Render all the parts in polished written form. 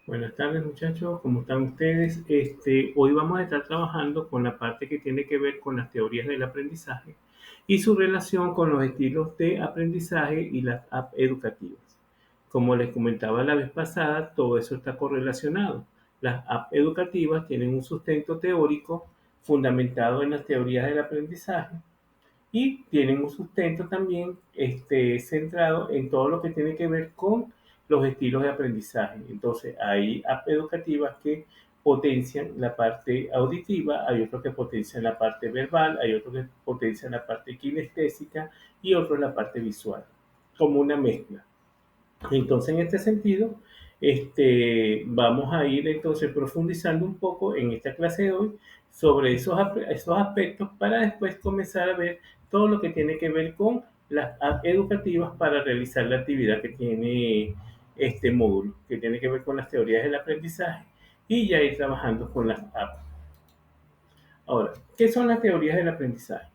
Buenas tardes muchachos, ¿cómo están ustedes? Hoy vamos a estar trabajando con la parte que tiene que ver con las teorías del aprendizaje y su relación con los estilos de aprendizaje y las apps educativas. Como les comentaba la vez pasada, todo eso está correlacionado. Las apps educativas tienen un sustento teórico fundamentado en las teorías del aprendizaje y tienen un sustento también centrado en todo lo que tiene que ver con los estilos de aprendizaje. Entonces, hay apps educativas que potencian la parte auditiva, hay otros que potencian la parte verbal, hay otros que potencian la parte kinestésica y otros la parte visual, como una mezcla. Entonces, en este sentido, vamos a ir entonces profundizando un poco en esta clase de hoy sobre esos aspectos para después comenzar a ver todo lo que tiene que ver con las apps educativas para realizar la actividad que tiene este módulo, que tiene que ver con las teorías del aprendizaje y ya ir trabajando con las apps. Ahora, ¿qué son las teorías del aprendizaje?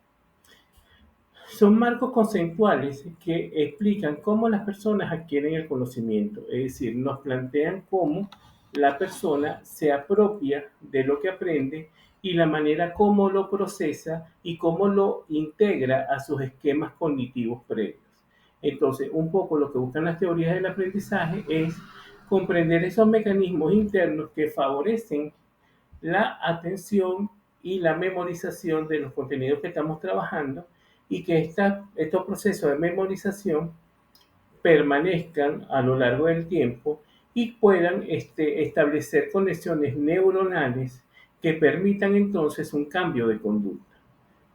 Son marcos conceptuales que explican cómo las personas adquieren el conocimiento, es decir, nos plantean cómo la persona se apropia de lo que aprende y la manera como lo procesa y cómo lo integra a sus esquemas cognitivos previos. Entonces, un poco lo que buscan las teorías del aprendizaje es comprender esos mecanismos internos que favorecen la atención y la memorización de los contenidos que estamos trabajando y que estos procesos de memorización permanezcan a lo largo del tiempo y puedan establecer conexiones neuronales que permitan entonces un cambio de conducta.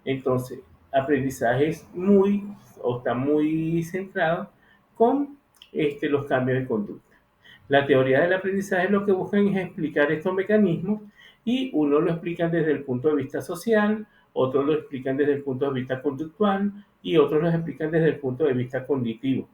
Entonces, aprendizaje es muy o está muy centrado con los cambios de conducta. La teoría del aprendizaje lo que buscan es explicar estos mecanismos y uno lo explican desde el punto de vista social, otros lo explican desde el punto de vista conductual y otros lo explican desde el punto de vista cognitivo.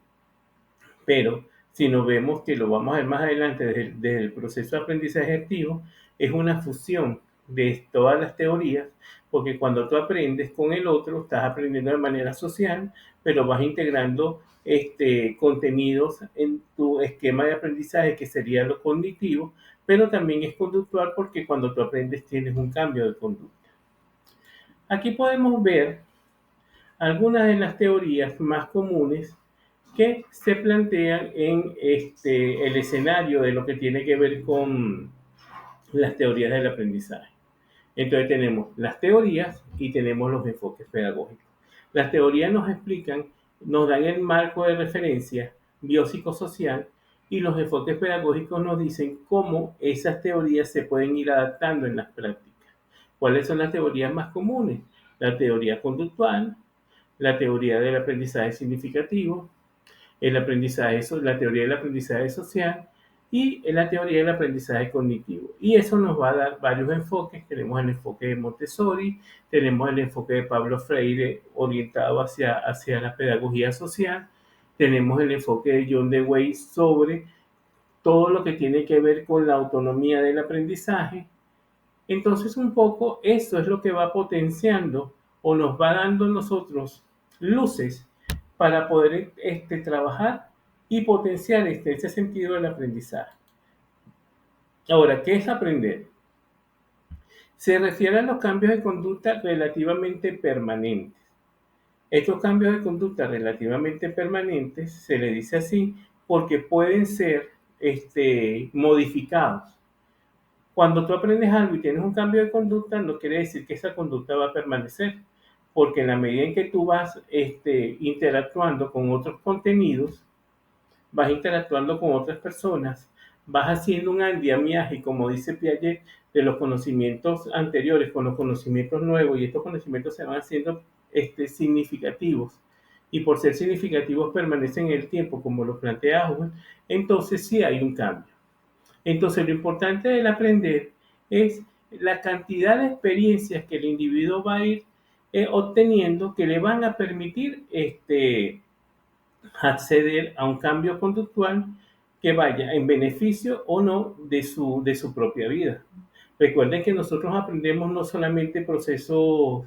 Pero si nos vemos que lo vamos a ver más adelante desde el proceso de aprendizaje activo, es una fusión de todas las teorías, porque cuando tú aprendes con el otro, estás aprendiendo de manera social, pero vas integrando contenidos en tu esquema de aprendizaje, que sería lo cognitivo, pero también es conductual porque cuando tú aprendes tienes un cambio de conducta. Aquí podemos ver algunas de las teorías más comunes que se plantean en el escenario de lo que tiene que ver con las teorías del aprendizaje. Entonces tenemos las teorías y tenemos los enfoques pedagógicos. Las teorías nos explican, nos dan el marco de referencia biopsicosocial y los enfoques pedagógicos nos dicen cómo esas teorías se pueden ir adaptando en las prácticas. ¿Cuáles son las teorías más comunes? La teoría conductual, la teoría del aprendizaje significativo, la teoría del aprendizaje social y la teoría del aprendizaje cognitivo. Y eso nos va a dar varios enfoques. Tenemos el enfoque de Montessori, tenemos el enfoque de Pablo Freire orientado hacia la pedagogía social, tenemos el enfoque de John Dewey sobre todo lo que tiene que ver con la autonomía del aprendizaje. Entonces, un poco eso es lo que va potenciando o nos va dando a nosotros luces para poder trabajar y potenciar ese sentido del aprendizaje. Ahora, ¿qué es aprender? Se refiere a los cambios de conducta relativamente permanentes. Estos cambios de conducta relativamente permanentes se le dice así porque pueden ser modificados. Cuando tú aprendes algo y tienes un cambio de conducta, no quiere decir que esa conducta va a permanecer, porque en la medida en que tú vas interactuando con otros contenidos, vas interactuando con otras personas, vas haciendo un andamiaje, como dice Piaget, de los conocimientos anteriores con los conocimientos nuevos, y estos conocimientos se van haciendo significativos, y por ser significativos permanecen en el tiempo, como lo plantea Howell, entonces sí hay un cambio. Entonces, lo importante del aprender es la cantidad de experiencias que el individuo va a ir obteniendo que le van a permitir acceder a un cambio conductual que vaya en beneficio o no de su propia vida. Recuerden que nosotros aprendemos no solamente procesos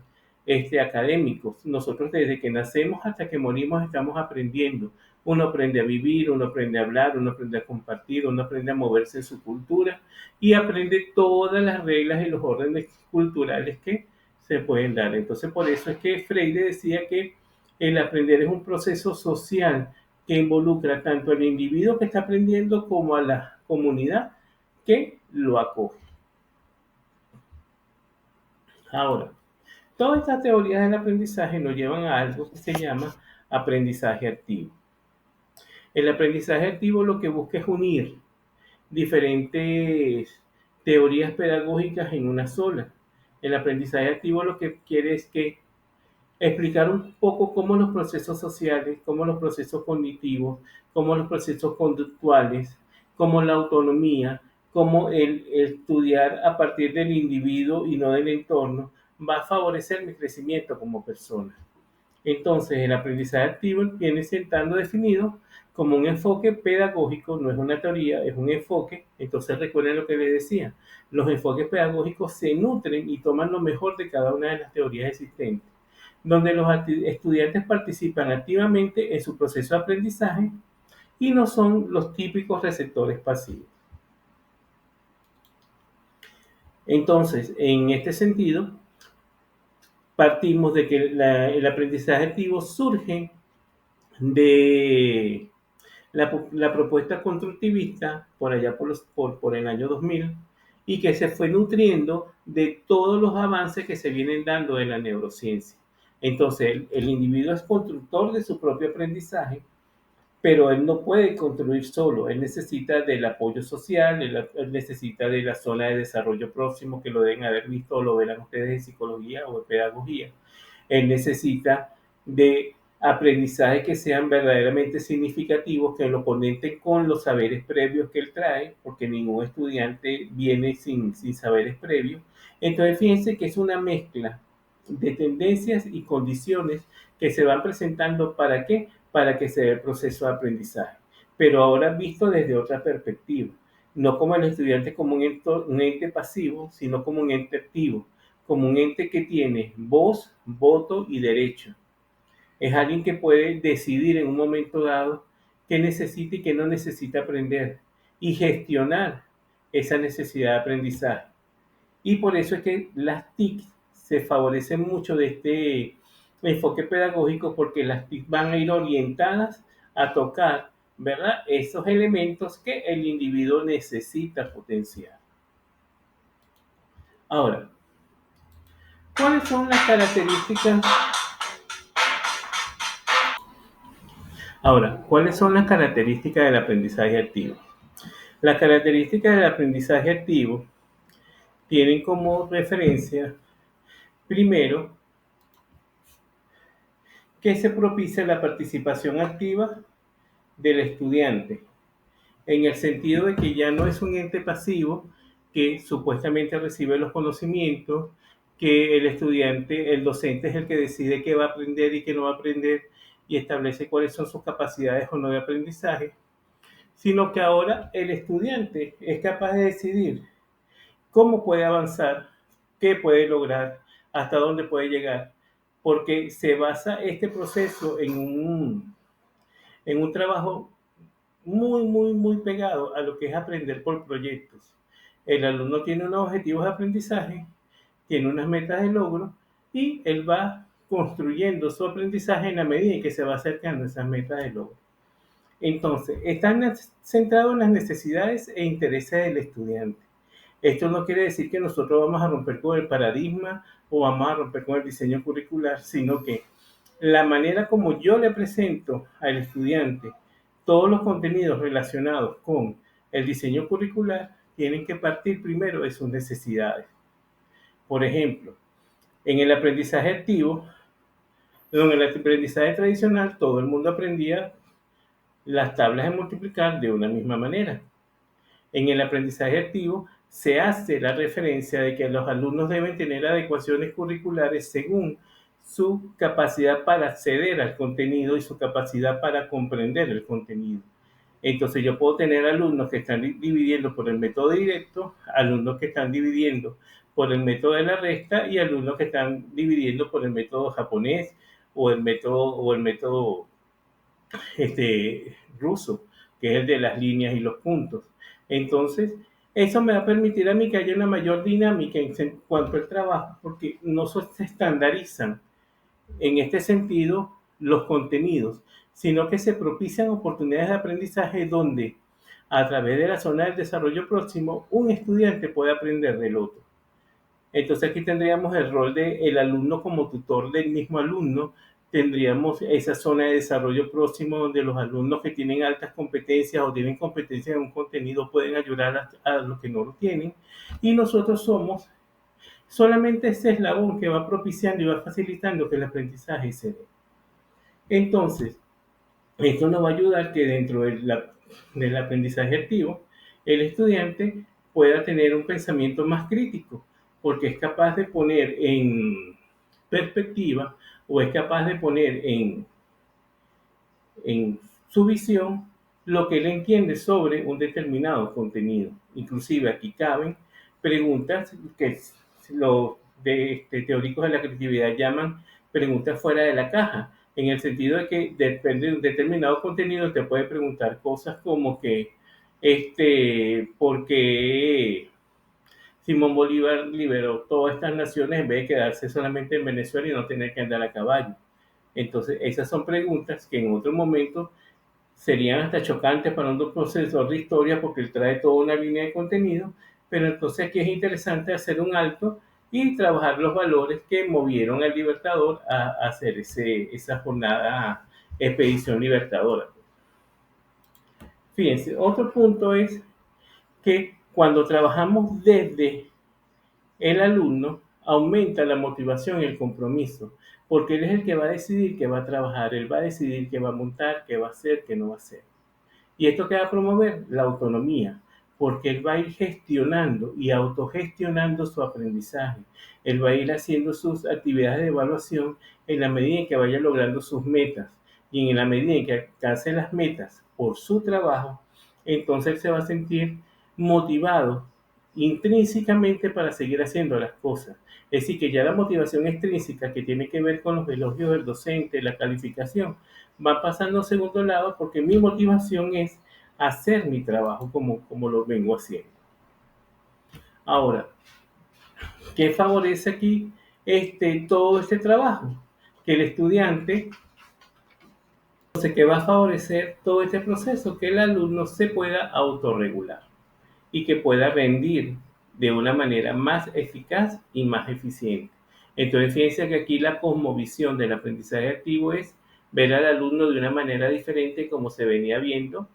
académicos, nosotros desde que nacemos hasta que morimos estamos aprendiendo Uno aprende a vivir, uno aprende a hablar, uno aprende a compartir, uno aprende a moverse en su cultura y aprende todas las reglas y los órdenes culturales que se pueden dar. Entonces, por eso es que Freire decía que el aprender es un proceso social que involucra tanto al individuo que está aprendiendo como a la comunidad que lo acoge. Ahora, todas estas teorías del aprendizaje nos llevan a algo que se llama aprendizaje activo. El aprendizaje activo lo que busca es unir diferentes teorías pedagógicas en una sola. El aprendizaje activo lo que quiere es que explicar un poco cómo los procesos sociales, cómo los procesos cognitivos, cómo los procesos conductuales, cómo la autonomía, cómo el estudiar a partir del individuo y no del entorno va a favorecer mi crecimiento como persona. Entonces, el aprendizaje activo viene siendo definido como un enfoque pedagógico, no es una teoría, es un enfoque. Entonces, recuerden lo que les decía, los enfoques pedagógicos se nutren y toman lo mejor de cada una de las teorías existentes, donde los estudiantes participan activamente en su proceso de aprendizaje y no son los típicos receptores pasivos. Entonces, en este sentido, partimos de que el aprendizaje activo surge de la propuesta constructivista por allá por el año 2000 y que se fue nutriendo de todos los avances que se vienen dando en la neurociencia. Entonces, el individuo es constructor de su propio aprendizaje, pero él no puede construir solo, él necesita del apoyo social, él necesita de la zona de desarrollo próximo que lo deben haber visto o lo verán ustedes en psicología o en pedagogía. Él necesita de aprendizaje que sean verdaderamente significativos, que lo conecten con los saberes previos que él trae, porque ningún estudiante viene sin saberes previos. Entonces, fíjense que es una mezcla de tendencias y condiciones que se van presentando. ¿Para qué? Para que se dé el proceso de aprendizaje. Pero ahora visto desde otra perspectiva, no como el estudiante como un ente pasivo, sino como un ente activo, como un ente que tiene voz, voto y derecho. Es alguien que puede decidir en un momento dado qué necesita y qué no necesita aprender y gestionar esa necesidad de aprendizaje. Y por eso es que las TIC se favorecen mucho de este enfoque pedagógico, porque las TIC van a ir orientadas a tocar, ¿verdad?, esos elementos que el individuo necesita potenciar. Ahora, ¿cuáles son las características? Ahora, ¿cuáles son las características del aprendizaje activo? Las características del aprendizaje activo tienen como referencia, primero, que se propicia la participación activa del estudiante, en el sentido de que ya no es un ente pasivo que supuestamente recibe los conocimientos, que el estudiante, el docente es el que decide qué va a aprender y qué no va a aprender y establece cuáles son sus capacidades o no de aprendizaje, sino que ahora el estudiante es capaz de decidir cómo puede avanzar, qué puede lograr, hasta dónde puede llegar, porque se basa este proceso en un trabajo muy pegado a lo que es aprender por proyectos. El alumno tiene unos objetivos de aprendizaje, tiene unas metas de logro y él va construyendo su aprendizaje en la medida en que se va acercando a esas metas de logro. Entonces, están centrados en las necesidades e intereses del estudiante. Esto no quiere decir que nosotros vamos a romper con el paradigma o vamos a romper con el diseño curricular, sino que la manera como yo le presento al estudiante todos los contenidos relacionados con el diseño curricular tienen que partir primero de sus necesidades. Por ejemplo, en el aprendizaje activo, en el aprendizaje tradicional, todo el mundo aprendía las tablas de multiplicar de una misma manera. En el aprendizaje activo se hace la referencia de que los alumnos deben tener adecuaciones curriculares según su capacidad para acceder al contenido y su capacidad para comprender el contenido. Entonces yo puedo tener alumnos que están dividiendo por el método directo, alumnos que están dividiendo por el método de la resta y alumnos que están dividiendo por el método japonés o el método ruso, que es el de las líneas y los puntos. Entonces, eso me va a permitir a mí que haya una mayor dinámica en cuanto al trabajo, porque no se estandarizan en este sentido los contenidos, sino que se propician oportunidades de aprendizaje donde, a través de la zona del desarrollo próximo, un estudiante puede aprender del otro. Entonces aquí tendríamos el rol del alumno como tutor del mismo alumno, tendríamos esa zona de desarrollo próximo donde los alumnos que tienen altas competencias o tienen competencias en un contenido pueden ayudar a los que no lo tienen, y nosotros somos solamente ese eslabón que va propiciando y va facilitando que el aprendizaje se dé. Entonces, esto nos va a ayudar que dentro del aprendizaje activo, el estudiante pueda tener un pensamiento más crítico, porque es capaz de poner en perspectiva o es capaz de poner en su visión lo que él entiende sobre un determinado contenido. Inclusive aquí caben preguntas que los teóricos de la creatividad llaman preguntas fuera de la caja, en el sentido de que depende de un determinado contenido te puede preguntar cosas como que ¿por qué Simón Bolívar liberó todas estas naciones en vez de quedarse solamente en Venezuela y no tener que andar a caballo? Entonces, esas son preguntas que en otro momento serían hasta chocantes para un profesor de historia porque él trae toda una línea de contenido, pero entonces aquí es interesante hacer un alto y trabajar los valores que movieron al Libertador a hacer esa jornada expedición libertadora. Fíjense, otro punto es que cuando trabajamos desde el alumno, aumenta la motivación y el compromiso, porque él es el que va a decidir qué va a trabajar, él va a decidir qué va a montar, qué va a hacer, qué no va a hacer. ¿Y esto qué va a promover? La autonomía, porque él va a ir gestionando y autogestionando su aprendizaje. Él va a ir haciendo sus actividades de evaluación en la medida en que vaya logrando sus metas. Y en la medida en que alcance las metas por su trabajo, entonces él se va a sentir motivado intrínsecamente para seguir haciendo las cosas. Es decir, que ya la motivación extrínseca que tiene que ver con los elogios del docente, la calificación, va pasando a segundo lado porque mi motivación es hacer mi trabajo como lo vengo haciendo. Ahora, ¿qué favorece aquí todo este trabajo? Que el estudiante, entonces, ¿qué va a favorecer todo este proceso? Que el alumno se pueda autorregular y que pueda rendir de una manera más eficaz y más eficiente. Entonces, fíjense que aquí la cosmovisión del aprendizaje activo es ver al alumno de una manera diferente como se venía viendo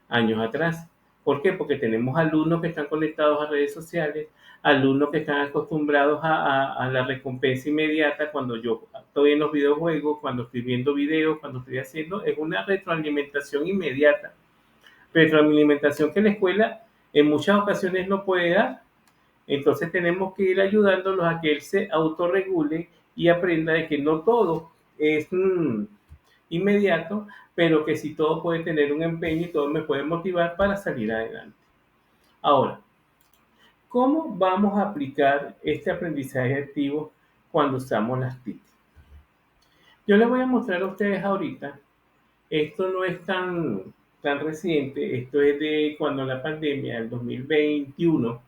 años atrás. ¿Por qué? Porque tenemos alumnos que están conectados a redes sociales, alumnos que están acostumbrados a la recompensa inmediata cuando yo estoy en los videojuegos, cuando estoy viendo videos, cuando estoy haciendo, es una retroalimentación inmediata. Retroalimentación que la escuela en muchas ocasiones no puede dar. Entonces tenemos que ir ayudándolos a que él se autorregule y aprenda de que no todo es inmediato, pero que sí todo puede tener un empeño y todo me puede motivar para salir adelante. Ahora, ¿cómo vamos a aplicar este aprendizaje activo cuando usamos las TIC? Yo les voy a mostrar a ustedes ahorita, esto no es tan reciente, esto es de cuando la pandemia, el 2021,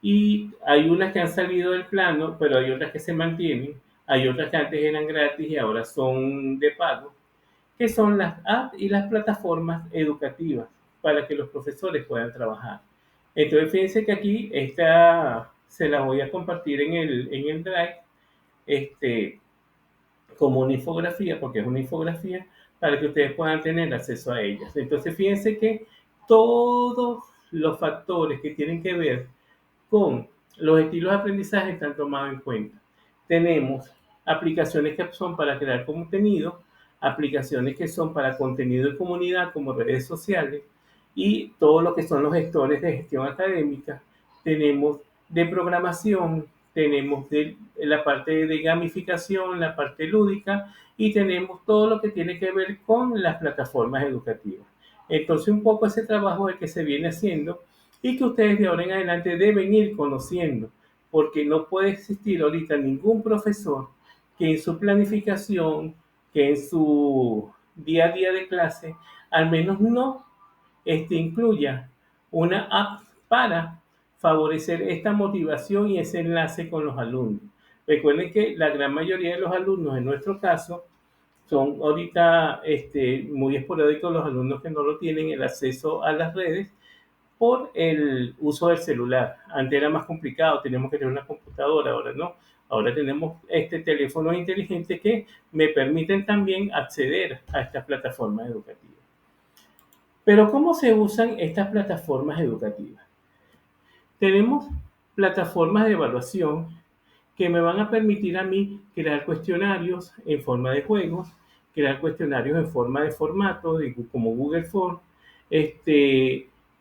y hay unas que han salido del plano, pero hay otras que se mantienen, hay otras que antes eran gratis y ahora son de pago, que son las apps y las plataformas educativas para que los profesores puedan trabajar. Entonces, fíjense que aquí esta se la voy a compartir en el Drive como una infografía, porque es una infografía, para que ustedes puedan tener acceso a ellas. Entonces, fíjense que todos los factores que tienen que ver con los estilos de aprendizaje están tomados en cuenta. Tenemos aplicaciones que son para crear contenido, aplicaciones que son para contenido de comunidad como redes sociales y todo lo que son los gestores de gestión académica. Tenemos de programación, tenemos de la parte de gamificación, la parte lúdica y tenemos todo lo que tiene que ver con las plataformas educativas. Entonces un poco ese trabajo es el que se viene haciendo y que ustedes de ahora en adelante deben ir conociendo, porque no puede existir ahorita ningún profesor que en su planificación, que en su día a día de clase, al menos no incluya una app para favorecer esta motivación y ese enlace con los alumnos. Recuerden que la gran mayoría de los alumnos, en nuestro caso, son ahorita muy esporádicos los alumnos que no lo tienen el acceso a las redes por el uso del celular. Antes era más complicado, teníamos que tener una computadora, ahora no. Ahora tenemos teléfonos inteligentes que me permiten también acceder a estas plataformas educativas. Pero ¿cómo se usan estas plataformas educativas? Tenemos plataformas de evaluación que me van a permitir a mí crear cuestionarios en forma de juegos, crear cuestionarios en forma de formato, como Google Form,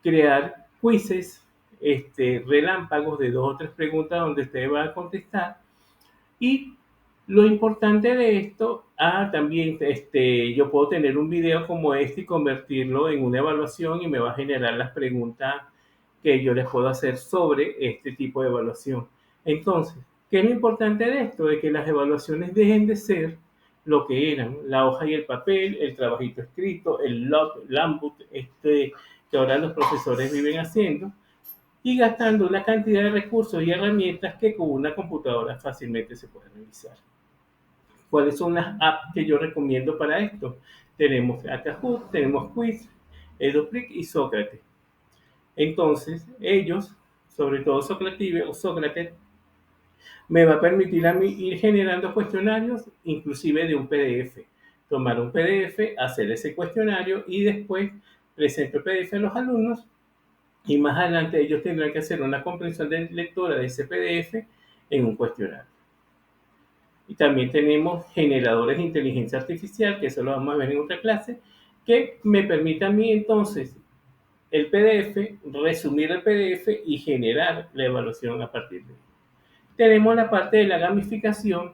crear quizzes, relámpagos de 2 o 3 preguntas donde ustedes van a contestar. Y lo importante de esto, también yo puedo tener un video como este y convertirlo en una evaluación y me va a generar las preguntas que yo les puedo hacer sobre este tipo de evaluación. Entonces, ¿qué es lo importante de esto? De que las evaluaciones dejen de ser lo que eran, la hoja y el papel, el trabajito escrito, el Lambut, que ahora los profesores viven haciendo, y gastando una cantidad de recursos y herramientas que con una computadora fácilmente se pueden realizar. ¿Cuáles son las apps que yo recomiendo para esto? Tenemos Kahoot, tenemos Quiz, Edupric y Sócrates. Entonces, ellos, sobre todo Sócrates, me va a permitir a mí ir generando cuestionarios, inclusive de un PDF. Tomar un PDF, hacer ese cuestionario y después presento el PDF a los alumnos y más adelante ellos tendrán que hacer una comprensión de lectura de ese PDF en un cuestionario. Y también tenemos generadores de inteligencia artificial, que eso lo vamos a ver en otra clase, que me permite a mí entonces el PDF, resumir el PDF y generar la evaluación a partir de él. Tenemos la parte de la gamificación,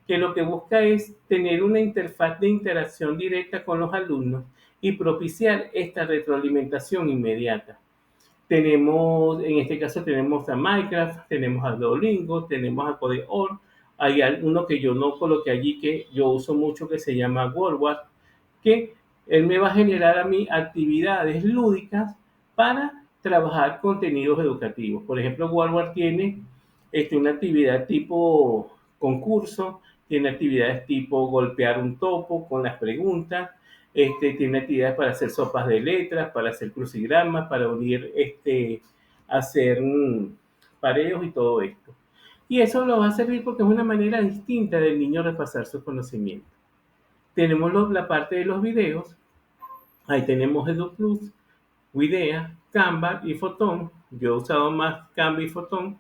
que lo que busca es tener una interfaz de interacción directa con los alumnos y propiciar esta retroalimentación inmediata. Tenemos, en este caso tenemos a Minecraft, tenemos a Duolingo, tenemos a Code.org. Hay uno que yo no coloqué allí que yo uso mucho que se llama WordWard, que él me va a generar a mí actividades lúdicas para trabajar contenidos educativos. Por ejemplo, WordWard tiene una actividad tipo concurso, tiene actividades tipo golpear un topo con las preguntas, tiene actividades para hacer sopas de letras, para hacer crucigramas, para unir, hacer pareos y todo esto. Y eso lo va a servir porque es una manera distinta del niño repasar sus conocimientos. Tenemos la parte de los videos. Ahí tenemos EduPlus, Widea, Canva y Photon. Yo he usado más Canva y Photon,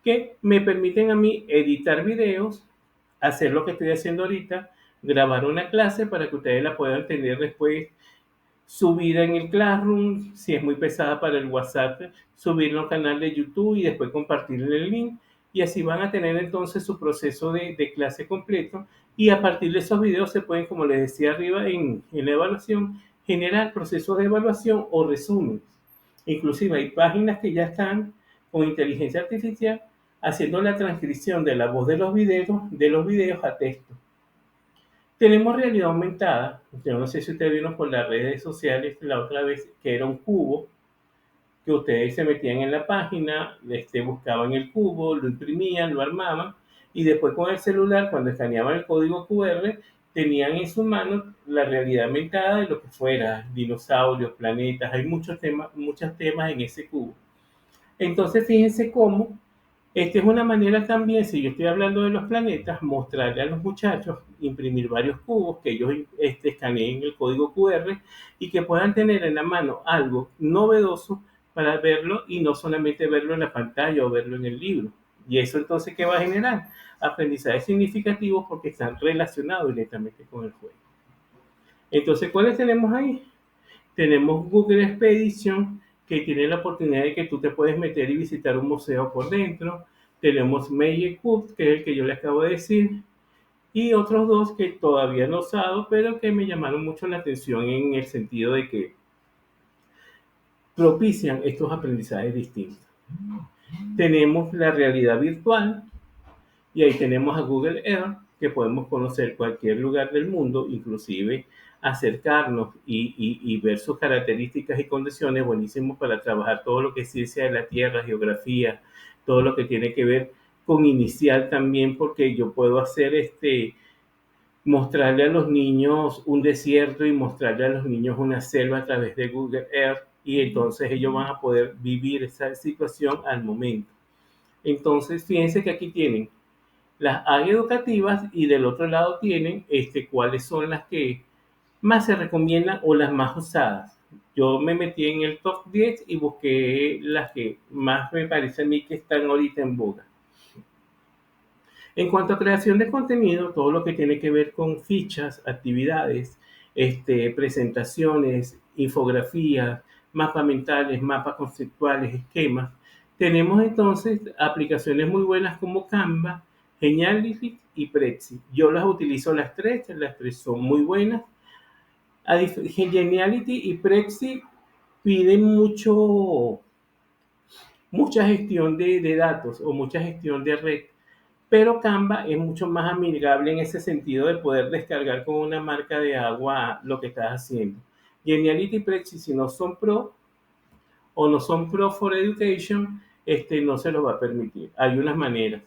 que me permiten a mí editar videos, hacer lo que estoy haciendo ahorita, grabar una clase para que ustedes la puedan tener después subida en el Classroom, si es muy pesada para el WhatsApp, subirlo al canal de YouTube y después compartirle el link. Y así van a tener entonces su proceso de clase completo. Y a partir de esos videos se pueden, como les decía arriba en la evaluación, generar procesos de evaluación o resúmenes. Inclusive hay páginas que ya están con inteligencia artificial haciendo la transcripción de la voz de los videos a texto. Tenemos realidad aumentada. Yo no sé si ustedes vieron por las redes sociales la otra vez que era un cubo, que ustedes se metían en la página, buscaban el cubo, lo imprimían, lo armaban y después con el celular, cuando escaneaban el código QR, tenían en su mano la realidad aumentada de lo que fuera, dinosaurios, planetas, hay muchos temas en ese cubo. Entonces fíjense cómo esta es una manera también, si yo estoy hablando de los planetas, mostrarle a los muchachos, imprimir varios cubos, que ellos escaneen el código QR y que puedan tener en la mano algo novedoso para verlo y no solamente verlo en la pantalla o verlo en el libro. Y eso entonces, ¿qué va a generar? Aprendizajes significativos porque están relacionados directamente con el juego. Entonces, ¿cuáles tenemos ahí? Tenemos Google Expedition, que tiene la oportunidad de que tú te puedes meter y visitar un museo por dentro. Tenemos Magic Cube, que es el que yo le acabo de decir. Y otros dos que todavía no he usado, pero que me llamaron mucho la atención en el sentido de que propician estos aprendizajes distintos. Tenemos la realidad virtual y ahí tenemos a Google Earth, que podemos conocer cualquier lugar del mundo, inclusive acercarnos y ver sus características y condiciones, buenísimo para trabajar todo lo que es ciencia de la Tierra, geografía, todo lo que tiene que ver con inicial también, porque yo puedo hacer mostrarle a los niños un desierto y mostrarle a los niños una selva a través de Google Earth, y entonces ellos van a poder vivir esa situación al momento. Entonces, fíjense que aquí tienen las áreas educativas y del otro lado tienen cuáles son las que más se recomiendan o las más usadas. Yo me metí en el top 10 y busqué las que más me parece a mí que están ahorita en boga. En cuanto a creación de contenido, todo lo que tiene que ver con fichas, actividades, presentaciones, infografías, mapas mentales, mapas conceptuales, esquemas, tenemos entonces aplicaciones muy buenas como Canva, Geniality y Prezi. Yo las utilizo las tres son muy buenas. Geniality y Prezi piden mucha gestión de datos o mucha gestión de red, pero Canva es mucho más amigable en ese sentido de poder descargar con una marca de agua lo que estás haciendo. Geniality y Prezi, si no son pro o no son pro for education, no se los va a permitir. Hay unas maneras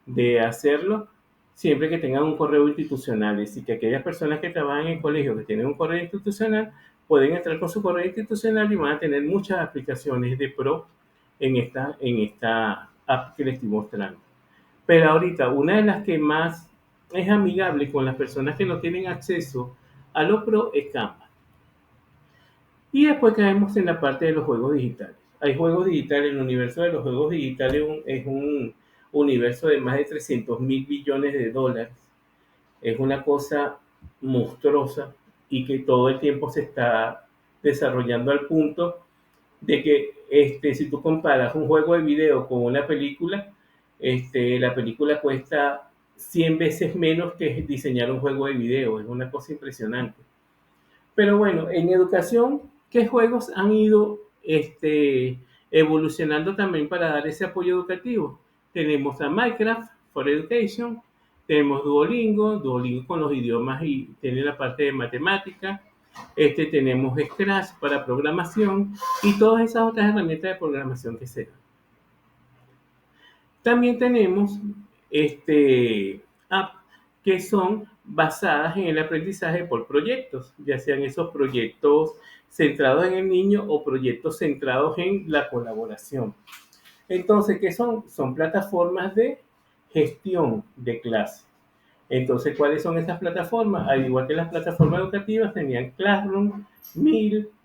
de hacerlo siempre que tengan un correo institucional. Es decir, que aquellas personas que trabajan en el colegio que tienen un correo institucional pueden entrar con su correo institucional y van a tener muchas aplicaciones de pro en esta app que les estoy mostrando. Pero ahorita, una de las que más es amigable con las personas que no tienen acceso a lo pro es Canva. Y después caemos en la parte de los juegos digitales. Hay juegos digitales, el universo de los juegos digitales es un universo de más de 300.000 billones de dólares. Es una cosa monstruosa y que todo el tiempo se está desarrollando al punto de que si tú comparas un juego de video con una película, la película cuesta 100 veces menos que diseñar un juego de video. Es una cosa impresionante. Pero bueno, en educación, ¿qué juegos han ido evolucionando también para dar ese apoyo educativo? Tenemos a Minecraft for Education, tenemos Duolingo con los idiomas y tiene la parte de matemática, tenemos Scratch para programación y todas esas otras herramientas de programación que se dan. También tenemos apps que son basadas en el aprendizaje por proyectos, ya sean esos proyectos centrados en el niño o proyectos centrados en la colaboración. Entonces, ¿qué son? Son plataformas de gestión de clase. Entonces, ¿cuáles son esas plataformas? Al igual que las plataformas educativas, tenían Classroom, Google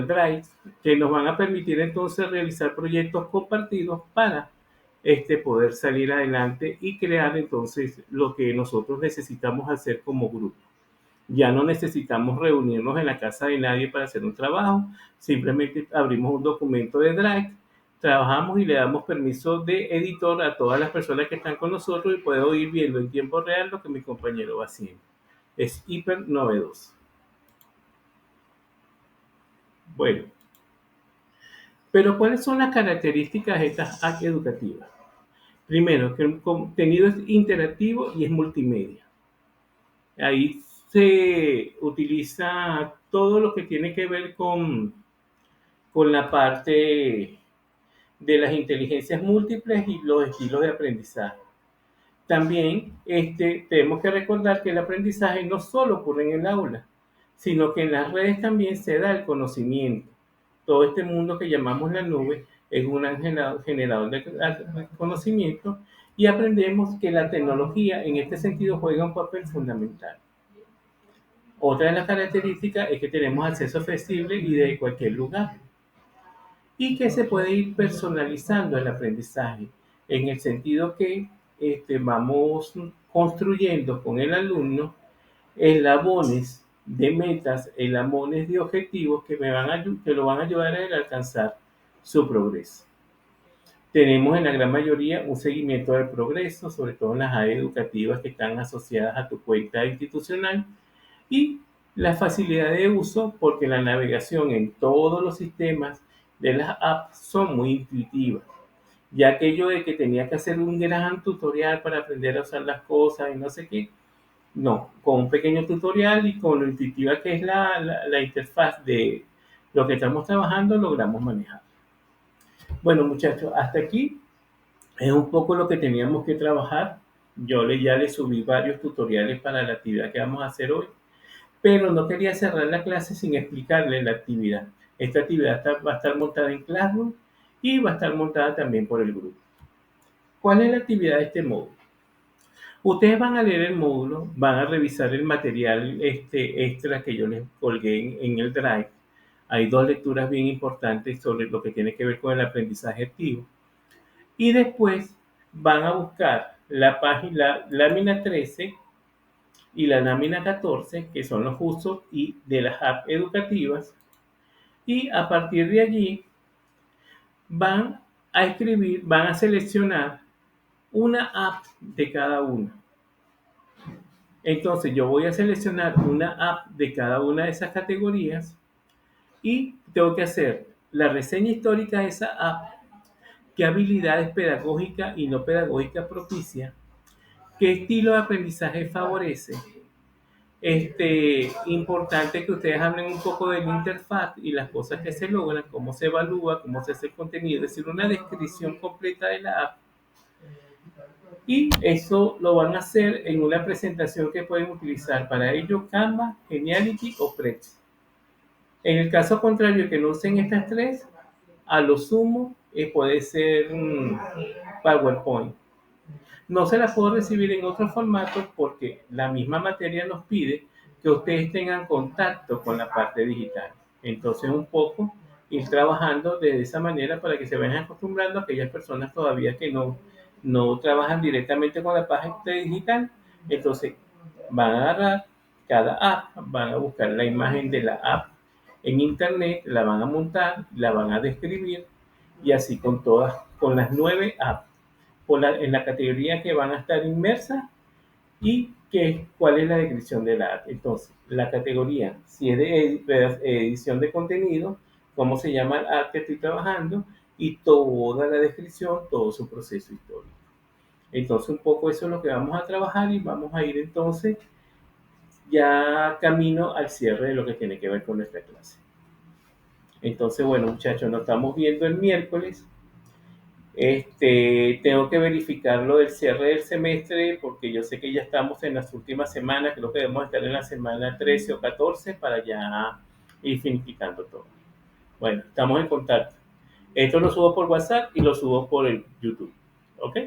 Drive, que nos van a permitir entonces realizar proyectos compartidos para poder salir adelante y crear entonces lo que nosotros necesitamos hacer como grupo. Ya no necesitamos reunirnos en la casa de nadie para hacer un trabajo, simplemente abrimos un documento de Drive, trabajamos y le damos permiso de editor a todas las personas que están con nosotros y puedo ir viendo en tiempo real lo que mi compañero va haciendo. Es hiper novedoso. Bueno, pero ¿cuáles son las características de estas apps educativas? Primero, que el contenido es interactivo y es multimedia. Ahí se utiliza todo lo que tiene que ver con la parte de las inteligencias múltiples y los estilos de aprendizaje. También tenemos que recordar que el aprendizaje no solo ocurre en el aula, sino que en las redes también se da el conocimiento. Todo este mundo que llamamos la nube es un generador de conocimiento y aprendemos que la tecnología en este sentido juega un papel fundamental. Otra de las características es que tenemos acceso flexible y de cualquier lugar y que se puede ir personalizando el aprendizaje en el sentido que vamos construyendo con el alumno eslabones de metas, eslabones de objetivos que lo van a ayudar a él a alcanzar su progreso. Tenemos en la gran mayoría un seguimiento del progreso, sobre todo en las áreas educativas que están asociadas a tu cuenta institucional, y la facilidad de uso porque la navegación en todos los sistemas de las apps son muy intuitivas. Ya aquello de que tenía que hacer un gran tutorial para aprender a usar las cosas y no sé qué, no, con un pequeño tutorial y con lo intuitiva que es la interfaz de lo que estamos trabajando, logramos manejar. Bueno, muchachos, hasta aquí es un poco lo que teníamos que trabajar. Ya le subí varios tutoriales para la actividad que vamos a hacer hoy, pero no quería cerrar la clase sin explicarle la actividad. Esta actividad va a estar montada en Classroom y va a estar montada también por el grupo. ¿Cuál es la actividad de este módulo? Ustedes van a leer el módulo, van a revisar el material extra que yo les colgué en el Drive. Hay dos lecturas bien importantes sobre lo que tiene que ver con el aprendizaje activo. Y después van a buscar la página, la lámina 13 y la lámina 14, que son los usos y de las apps educativas. Y a partir de allí van a escribir, van a seleccionar una app de cada una. Entonces yo voy a seleccionar una app de cada una de esas categorías y tengo que hacer la reseña histórica de esa app, qué habilidades pedagógicas y no pedagógicas propicia, qué estilo de aprendizaje favorece. Importante que ustedes hablen un poco de la interfaz y las cosas que se logran, cómo se evalúa, cómo se hace el contenido, es decir, una descripción completa de la app. Y eso lo van a hacer en una presentación que pueden utilizar para ello Canva, Geniality o Prezi. En el caso contrario, que no usen estas tres, a lo sumo puede ser PowerPoint. No se la puedo recibir en otro formato porque la misma materia nos pide que ustedes tengan contacto con la parte digital. Entonces, un poco ir trabajando de esa manera para que se vayan acostumbrando a aquellas personas todavía que no trabajan directamente con la parte digital. Entonces, van a agarrar cada app, van a buscar la imagen de la app en internet, la van a montar, la van a describir y así con todas, con las 9 apps en la categoría que van a estar inmersas y cuál es la descripción de la app. Entonces, la categoría, si es de edición de contenido, cómo se llama el app que estoy trabajando y toda la descripción, todo su proceso histórico. Entonces, un poco eso es lo que vamos a trabajar y vamos a ir entonces ya camino al cierre de lo que tiene que ver con nuestra clase. Entonces, bueno, muchachos, nos estamos viendo el miércoles. Tengo que verificar lo del cierre del semestre porque yo sé que ya estamos en las últimas semanas, creo que debemos estar en la semana 13 o 14 para ya ir finiquitando todo. Bueno, estamos en contacto. Esto lo subo por WhatsApp y lo subo por el YouTube. ¿Ok?